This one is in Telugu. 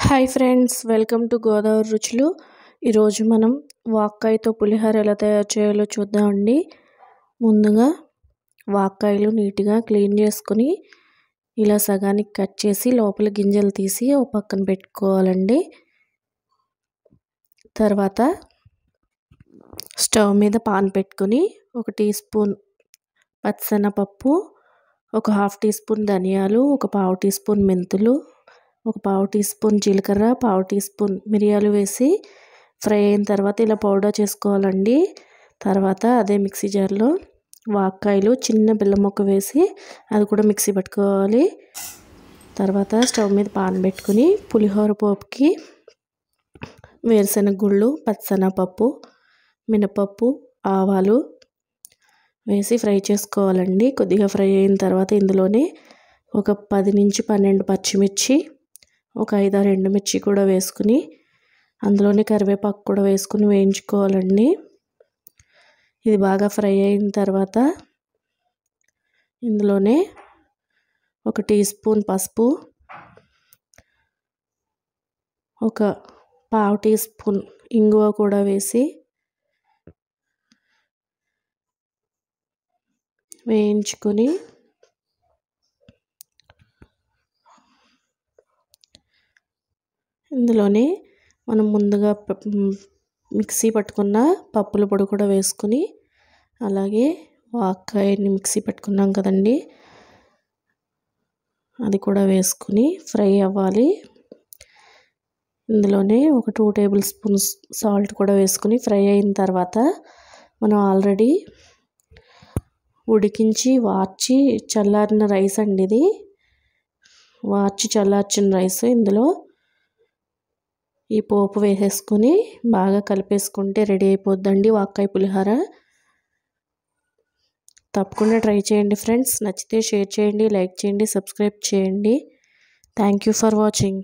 Hi friends, welcome to Godavari రుచులు. ఈరోజు మనం వాక్కాయతో పులిహోర ఎలా తయారు చేయాలో చూద్దామండి. ముందుగా వాక్కాయలు నీట్గా క్లీన్ చేసుకుని ఇలా సగానికి కట్ చేసి లోపల గింజలు తీసి ఒక పక్కన పెట్టుకోవాలండి. తర్వాత స్టవ్ మీద పాన్ పెట్టుకుని 1 టీ స్పూన్ పచ్చిశనగపప్పు, ఒక 1/2 టీ స్పూన్ ధనియాలు, ఒక 1/4 టీ స్పూన్ మెంతులు, ఒక 1/4 టీ స్పూన్ జీలకర్ర, 1/4 టీ స్పూన్ మిరియాలు వేసి ఫ్రై అయిన తర్వాత ఇలా పౌడర్ చేసుకోవాలండి. తర్వాత అదే మిక్సీ జార్లో వాక్కాయలు చిన్న బెల్లం ముక్క వేసి అది కూడా మిక్సీ పట్టుకోవాలి. తర్వాత స్టవ్ మీద పాన్ పెట్టుకుని పులిహోర పోపుకి వేరుశనగ గుళ్ళు, పచ్చిశనగపప్పు, మినపప్పు, ఆవాలు వేసి ఫ్రై చేసుకోవాలండి. కొద్దిగా ఫ్రై అయిన తర్వాత ఇందులోనే ఒక 10 నుంచి 12 పచ్చిమిర్చి, ఒక 5-6 ఎండుమిర్చి కూడా వేసుకుని అందులోనే కరివేపాకు కూడా వేసుకుని వేయించుకోవాలండి. ఇది బాగా ఫ్రై అయిన తర్వాత ఇందులోనే 1 టీ స్పూన్ పసుపు, ఒక 1/2 టీ స్పూన్ ఇంగువ కూడా వేసి వేయించుకొని ఇందులోనే మనం ముందుగా మిక్సీ పట్టుకున్న పప్పుల పొడి కూడా వేసుకుని అలాగే వాక్కాయని మిక్సీ పట్టుకున్నాం కదండి అది కూడా వేసుకుని ఫ్రై అవ్వాలి. ఇందులోనే ఒక 2 టేబుల్ స్పూన్స్ సాల్ట్ కూడా వేసుకుని ఫ్రై అయిన తర్వాత మనం ఆల్రెడీ ఉడికించి వార్చి చల్లారిన రైస్ అండి, ఇది వార్చి చల్లార్చిన రైస్. ఇందులో ఈ పోపు వేసేసుకుని బాగా కలిపేసుకుంటే రెడీ అయిపోద్దండి వాక్కాయ పులిహోర. తప్పకుండా ట్రై చేయండి ఫ్రెండ్స్. నచ్చితే షేర్ చేయండి, లైక్ చేయండి, సబ్స్క్రైబ్ చేయండి. Thank you for watching.